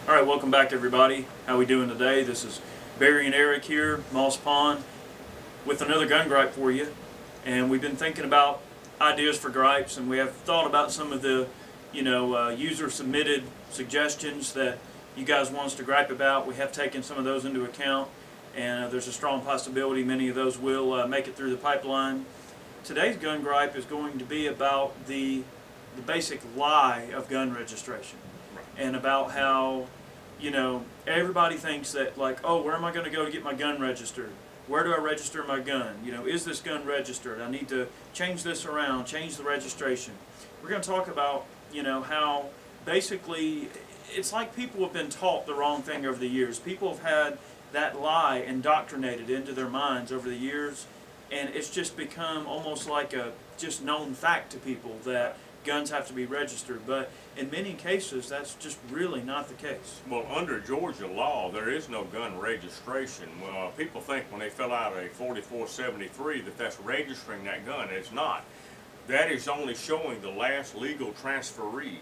All right, welcome back everybody. How we doing today? This is Barry and Eric here, Moss Pond, with another gun gripe for you. And we've been thinking about ideas for gripes, and we have thought about some of the, user submitted suggestions that you guys want us to gripe about. We have taken some of those into account, and there's a strong possibility many of those will make it through the pipeline. Today's gun gripe is going to be about the basic lie of gun registration, and about how everybody thinks that, like, oh, where am I going to go to get my gun registered? Where do I register my gun? Is this gun registered? I need to change this around, change the registration. We're going to talk about, how basically it's like people have been taught the wrong thing over the years. People have had that lie indoctrinated into their minds over the years, and it's just become almost like a just known fact to people that guns have to be registered, but in many cases that's just really not the case. Well, under Georgia law, there is no gun registration. People think when they fill out a 4473 that that's registering that gun. It's not. That is only showing the last legal transferee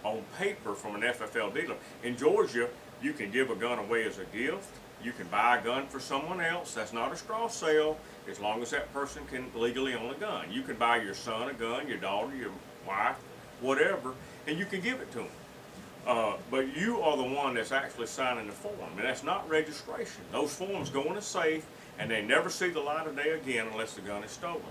on paper from an FFL dealer. In Georgia, you can give a gun away as a gift. You can buy a gun for someone else. That's not a straw sale, as long as that person can legally own a gun. You can buy your son a gun, your daughter, your wife, whatever, and you can give it to them. But you are the one that's actually signing the form, and that's not registration. Those forms go in a safe, and they never see the light of day again unless the gun is stolen.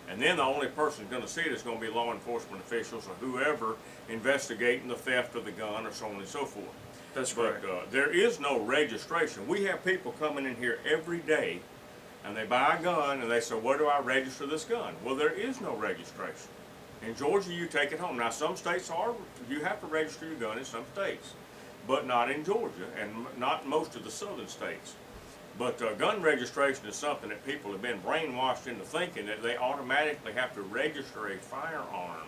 And then the only person going to see it is going to be law enforcement officials or whoever investigating the theft of the gun or so on and so forth. That's correct. But there is no registration. We have people coming in here every day, and they buy a gun, and they say, where do I register this gun? Well, there is no registration. In Georgia, you take it home. Now, some states you have to register your gun in some states, but not in Georgia, and not most of the southern states. But gun registration is something that people have been brainwashed into thinking that they automatically have to register a firearm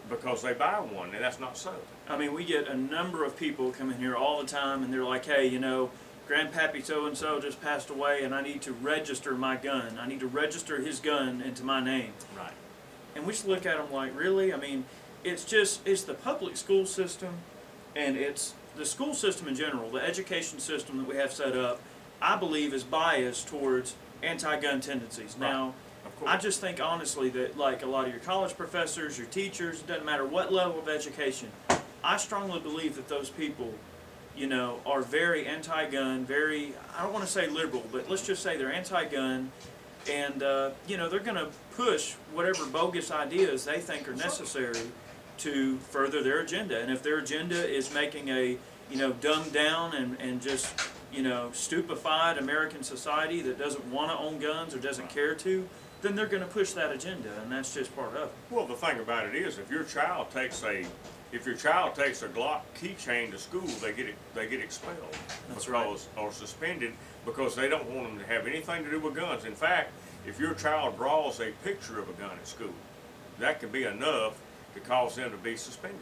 because they buy one, and that's not so. I mean, we get a number of people come in here all the time, and they're like, hey, Grandpappy so-and-so just passed away, and I need to register my gun. I need to register his gun into my name. Right. And we just look at them like, really? I mean, it's the public school system, and it's the school system in general, the education system that we have set up, I believe is biased towards anti-gun tendencies. Right. Now, I just think honestly that, like, a lot of your college professors, your teachers, it doesn't matter what level of education, I strongly believe that those people, are very anti-gun, very, I don't want to say liberal, but let's just say they're anti-gun, and, they're going to push whatever bogus ideas they think are necessary to further their agenda. And if their agenda is making a, dumbed down and just, stupefied American society that doesn't want to own guns or doesn't care to, then they're going to push that agenda, and that's just part of it. Well, the thing about it is, if your child takes a Glock keychain to school, they get expelled. That's because, right. Or suspended because they don't want them to have anything to do with guns. In fact, if your child draws a picture of a gun at school, that could be enough to cause them to be suspended.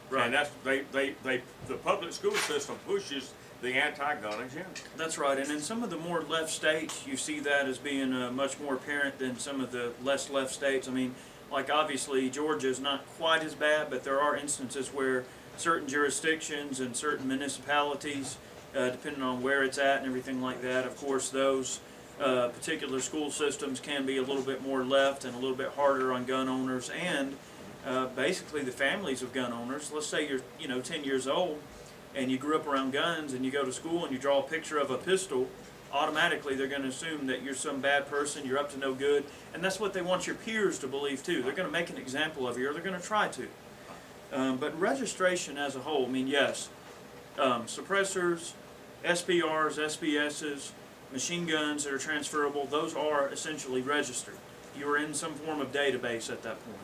Right. And that's the public school system pushes the anti-gun agenda. That's right, and in some of the more left states, you see that as being much more apparent than some of the less left states. I mean, like, obviously Georgia is not quite as bad, but there are instances where certain jurisdictions and certain municipalities, depending on where it's at and everything like that, of course those particular school systems can be a little bit more left and a little bit harder on gun owners and basically the families of gun owners. Let's say you're 10 years old and you grew up around guns and you go to school and you draw a picture of a pistol, automatically they're going to assume that you're some bad person, you're up to no good, and that's what they want your peers to believe too. They're going to make an example of you, or they're going to try to. But registration as a whole, I mean, yes, suppressors, SPRs, SPSs, machine guns that are transferable, those are essentially registered. You are in some form of database at that point.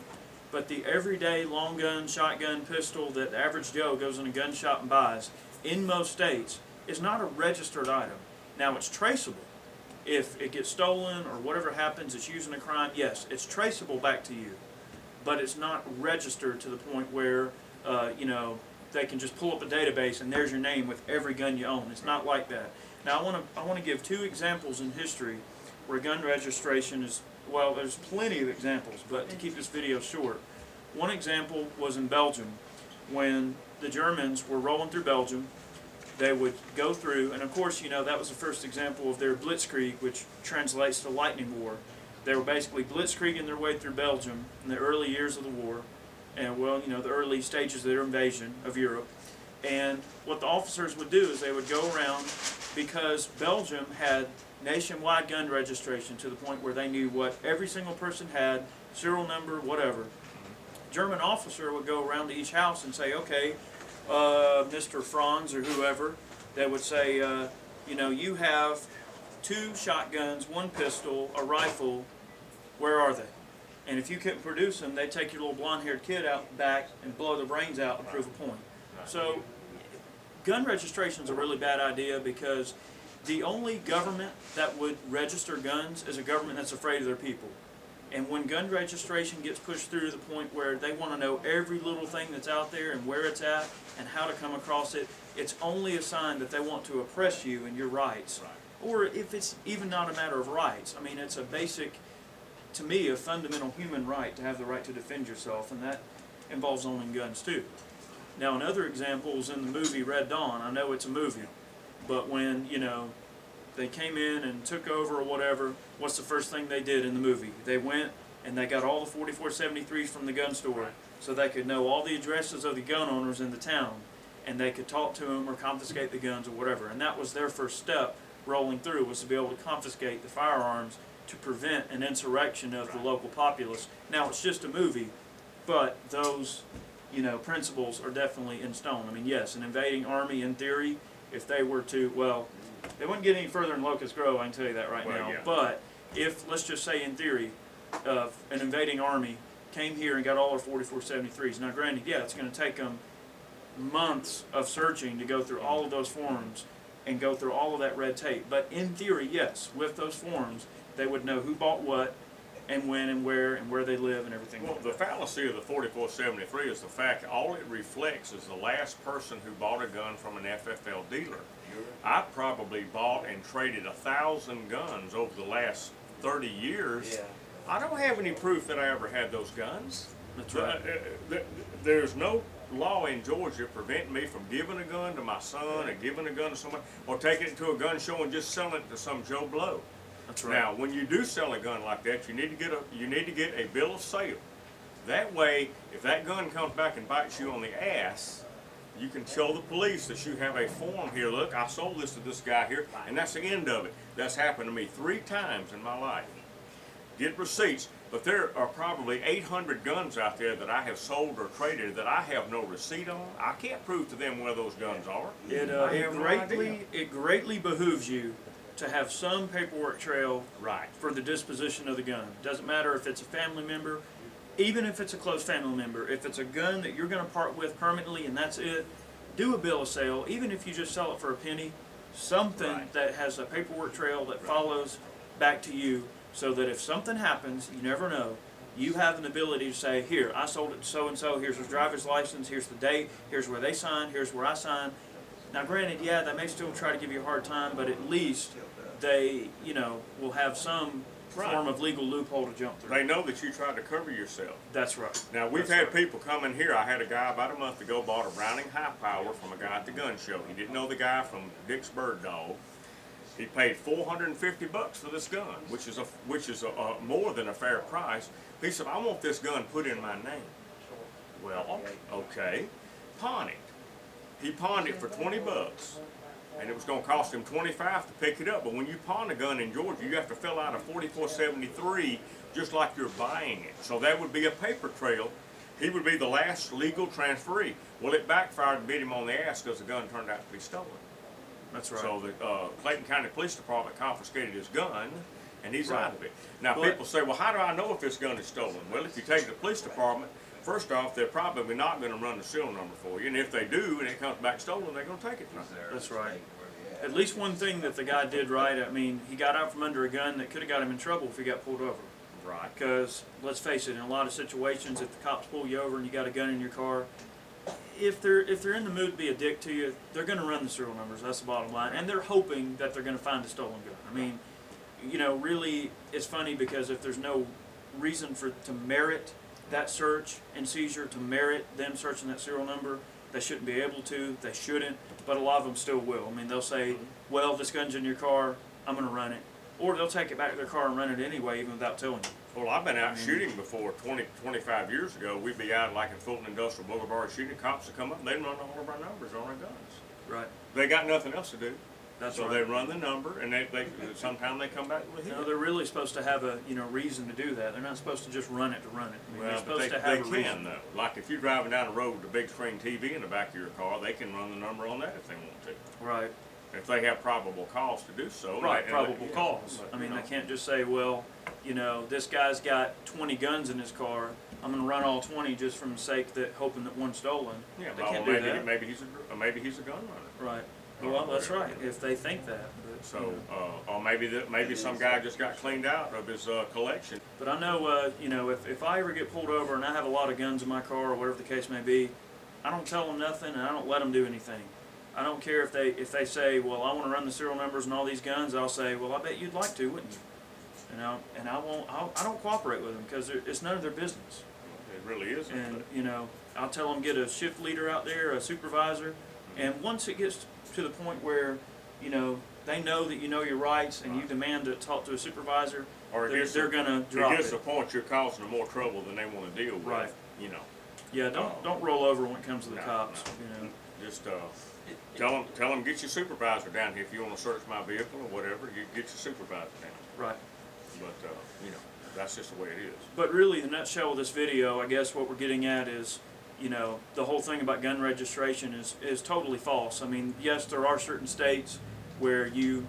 But the everyday long gun, shotgun, pistol that the average Joe goes in a gun shop and buys, in most states, is not a registered item. Now, it's traceable. If it gets stolen or whatever happens, it's used in a crime, yes, it's traceable back to you. But it's not registered to the point where, they can just pull up a database and there's your name with every gun you own. It's not like that. Now, I want to give two examples in history where gun registration is, well, there's plenty of examples, but to keep this video short, one example was in Belgium when the Germans were rolling through Belgium, they would go through, and of course, you know, that was the first example of their blitzkrieg, which translates to lightning war. They were basically blitzkrieging their way through Belgium in the early years of the war, and well, you know, the early stages of their invasion of Europe. And what the officers would do is they would go around, because Belgium had nationwide gun registration to the point where they knew what every single person had, serial number, whatever. German officer would go around to each house and say, okay, Mr. Franz or whoever, they would say, you know, you have 2 shotguns, 1 pistol, a rifle, where are they? And if you couldn't produce them, they'd take your little blonde-haired kid out back and blow their brains out and prove a point. So gun registration is a really bad idea, because the only government that would register guns is a government that's afraid of their people. And when gun registration gets pushed through to the point where they want to know every little thing that's out there and where it's at and how to come across it, it's only a sign that they want to oppress you and your rights. Or if it's even not a matter of rights. I mean, it's a basic, to me, a fundamental human right to have the right to defend yourself, and that involves owning guns too. Now, another example is in the movie Red Dawn. I know it's a movie, but when, you know, they came in and took over or whatever, what's the first thing they did in the movie? They went and they got all the 4473s from the gun store, so they could know all the addresses of the gun owners in the town, and they could talk to them or confiscate the guns or whatever. And that was their first step rolling through, was to be able to confiscate the firearms to prevent an insurrection of the local populace. Now, it's just a movie, but those, you know, principles are definitely in stone. I mean, yes, an invading army, in theory, if they were to, well, they wouldn't get any further in Locust Grove, I can tell you that right now. Yeah. But if, let's just say in theory, an invading army came here and got all their 4473s, now granted, yeah, it's going to take them months of searching to go through all of those forms and go through all of that red tape. But in theory, yes, with those forms, they would know who bought what, and when and where they live and everything. Well, like the that. fallacy of the 4473 is the fact that all it reflects is the last person who bought a gun from an FFL dealer. I probably bought and traded 1,000 guns over the last 30 years. Yeah. I don't have any proof that I ever had those guns. That's right. There's no law in Georgia preventing me from giving a gun to my son or giving a gun to someone, or taking it to a gun show and just selling it to some Joe Blow. That's right. Now, when you do sell a gun like that, you need to get a bill of sale. That way, if that gun comes back and bites you on the ass, you can show the police that you have a form here. Look, I sold this to this guy here, and that's the end of it. That's happened to me 3 times in my life. Get receipts, but there are probably 800 guns out there that I have sold or traded that I have no receipt on. I can't prove to them where those guns are. It greatly behooves you to have some paperwork trail Right. for the disposition of the gun. Doesn't matter if it's a family member, even if it's a close family member. If it's a gun that you're going to part with permanently and that's it, do a bill of sale. Even if you just sell it for a penny, something Right. that has a paperwork trail that follows back to you, so that if something happens, you never know, you have an ability to say, here, I sold it to so-and-so, here's his driver's license, here's the date, here's where they signed, here's where I signed. Now granted, yeah, they may still try to give you a hard time, but at least they, you know, will have some form of legal loophole to jump through. They know that you tried to cover yourself. That's right. Now, we've That's had right. people come in here. I had a guy about a month ago bought a Browning High Power from a guy at the gun show. He didn't know the guy from Dick's Bird Dog. He paid $450 for this gun, which is a more than a fair price. He said, I want this gun put in my name. Well, okay, pawn it. He pawned it for $20, and it was going to cost him $25 to pick it up. But when you pawn a gun in Georgia, you have to fill out a 4473 just like you're buying it. So that would be a paper trail. He would be the last legal transferee. Well, it backfired and bit him on the ass because the gun turned out to be stolen. That's right. So the Clayton County Police Department confiscated his gun, and he's Right. out of it. Now, But- people say, well, how do I know if this gun is stolen? Well, if you take it to the police department, first off, they're probably not going to run the serial number for you. And if they do, and it comes back stolen, they're going to take it from you. That's right. At least one thing that the guy did right, I mean, he got out from under a gun that could have got him in trouble if he got pulled over. Right. Because, let's face it, in a lot of situations, if the cops pull you over and you got a gun in your car, if they're in the mood to be a dick to you, they're going to run the serial numbers. That's the bottom line. And they're hoping that they're going to find a stolen gun. I mean, you know, really, it's funny because if there's no reason to merit that search and seizure, to merit them searching that serial number, they shouldn't be able to, they shouldn't, but a lot of them still will. I mean, they'll say, well, this gun's in your car, I'm going to run it. Or they'll take it back to their car and run it anyway, even without telling you. Well, I've been out shooting before. 25 years ago, we'd be out like in Fulton Industrial Boulevard shooting. Cops would come up, they'd run all of our numbers on our guns. Right. They got nothing else to do. That's so right. they run the number, and they sometimes they come back with a hit. No, they're really supposed to have a reason to do that. They're not supposed to just run it to run it. I mean, they're Well, but supposed to have a they reason. can though. Like if you're driving down the road with a big screen TV in the back of your car, they can run the number on that if they want to. Right. If they have probable cause to do so. Right, and probable yeah, cause. but, I mean, you know. they can't just say, well, this guy's got 20 guns in his car. I'm going to run all 20 just from the sake that hoping that one's stolen. Yeah, they well, can't do that. maybe he's a gun runner. Right. Well, that's right. If they think that. But, So, or maybe some guy just got cleaned out of his collection. But I know, if I ever get pulled over and I have a lot of guns in my car or whatever the case may be, I don't tell them nothing and I don't let them do anything. I don't care if they say, well, I want to run the serial numbers and all these guns. I'll say, well, I bet you'd like to, wouldn't you? And I won't. I don't cooperate with them because it's none of their business. It really isn't. And I'll tell them get a shift leader out there, a supervisor, and once it gets to the point where they know that you know your rights and you demand to talk to a supervisor, or they're gonna drop it. It gets to the point you're causing them more trouble than they want to deal with. Right. Yeah, don't roll over when it comes to the cops. No. Just tell them get your supervisor down here if you want to search my vehicle or whatever. You get your supervisor down. Right. But that's just the way it is. But really, the nutshell of this video, I guess what we're getting at is, the whole thing about gun registration is totally false. I mean, yes, there are certain states where you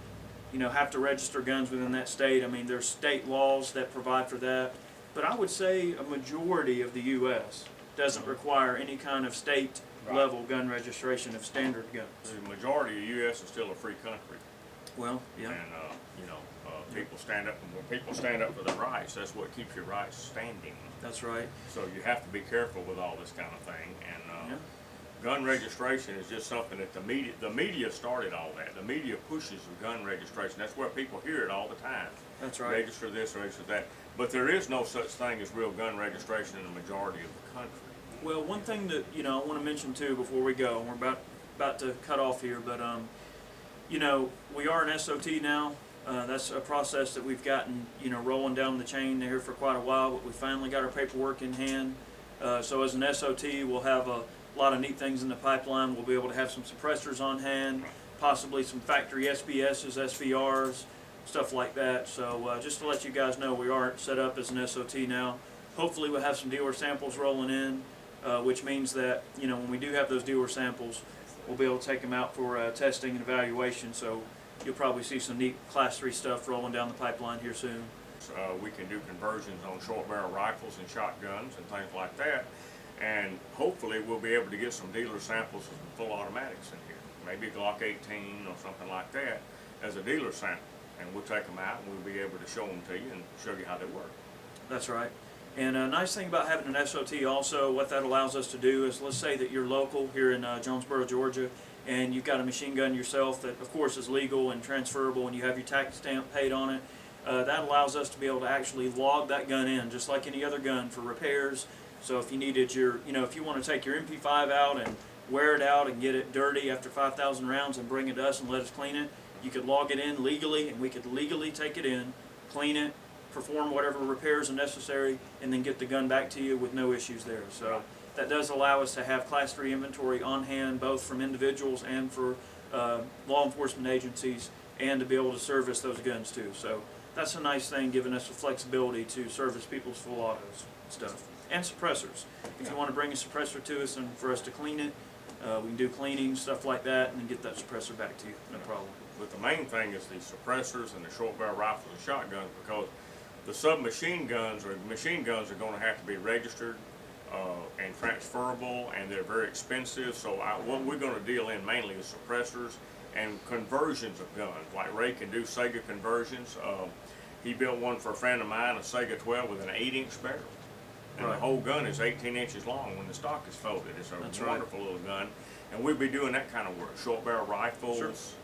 have to register guns within that state. I mean, there's state laws that provide for that. But I would say a majority of the U.S. doesn't require any kind of state level gun registration of standard guns. The majority of the U.S. is still a free country. Well, yeah. And people stand up, and when people stand up for their rights, that's what keeps your rights standing. That's right. So you have to be careful with all this kind of thing. And gun registration is just something that the media started all that. The media pushes the gun registration. That's where people hear it all the time. That's right. Register this, register that. But there is no such thing as real gun registration in the majority of the country. Well, one thing that I want to mention too before we go, and we're about to cut off here, but we are an SOT now. That's a process that we've gotten rolling down the chain here for quite a while, but we finally got our paperwork in hand. So as an SOT, we'll have a lot of neat things in the pipeline. We'll be able to have some suppressors on hand, possibly some factory SBSs, SVRs, stuff like that. So just to let you guys know, we are set up as an SOT now. Hopefully we'll have some dealer samples rolling in, which means that when we do have those dealer samples, we'll be able to take them out for testing and evaluation. So you'll probably see some neat Class 3 stuff rolling down the pipeline here soon. We can do conversions on short barrel rifles and shotguns and things like that. And hopefully we'll be able to get some dealer samples of some full automatics in here. Maybe a Glock 18 or something like that as a dealer sample. And we'll take them out and we'll be able to show them to you and show you how they work. That's right. And a nice thing about having an SOT also, what that allows us to do is, let's say that you're local here in Jonesboro, Georgia, and you've got a machine gun yourself that of course is legal and transferable and you have your tax stamp paid on it. That allows us to be able to actually log that gun in just like any other gun for repairs. So if you needed if you want to take your MP5 out and wear it out and get it dirty after 5,000 rounds and bring it to us and let us clean it, you could log it in legally and we could legally take it in, clean it, perform whatever repairs are necessary, and then get the gun back to you with no issues there. So that does allow us to have Class 3 inventory on hand, both from individuals and for law enforcement agencies, and to be able to service those guns too. So that's a nice thing, giving us the flexibility to service people's full autos stuff. And suppressors. If you want to bring a suppressor to us and for us to clean it, we can do cleaning, stuff like that, and then get that suppressor back to you, no problem. But the main thing is the suppressors and the short barrel rifles and shotguns, because the submachine guns or machine guns are going to have to be registered and transferable, and they're very expensive. So what we're going to deal in mainly is suppressors and conversions of guns. Like Ray can do Sega conversions. He built one for a friend of mine, a Sega 12 with an 8-inch barrel. And the whole gun is 18 inches long when the stock is folded. It's a wonderful little gun. And we'll be doing that kind of work. Short barrel rifles,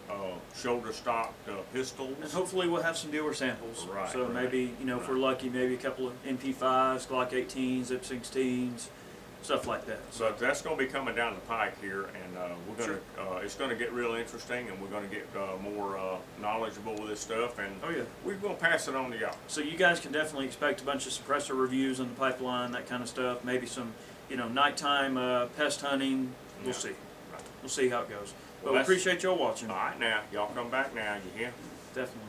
shoulder stocked pistols. And hopefully we'll have some dealer samples. Right, so maybe, if we're lucky, maybe a couple of MP5s, Glock 18s, Zip 16s, stuff like that. So But that's gonna be coming down the pike here, and we're gonna, it's gonna get real interesting, and we're gonna get more knowledgeable with this stuff, and oh yeah. we're gonna pass it on to y'all. So you guys can definitely expect a bunch of suppressor reviews in the pipeline, that kind of stuff. Maybe some, nighttime pest hunting. We'll Yeah. see. We'll see how it goes. But Well, we that's- appreciate y'all watching. All right, now, y'all come back now, you hear? Definitely.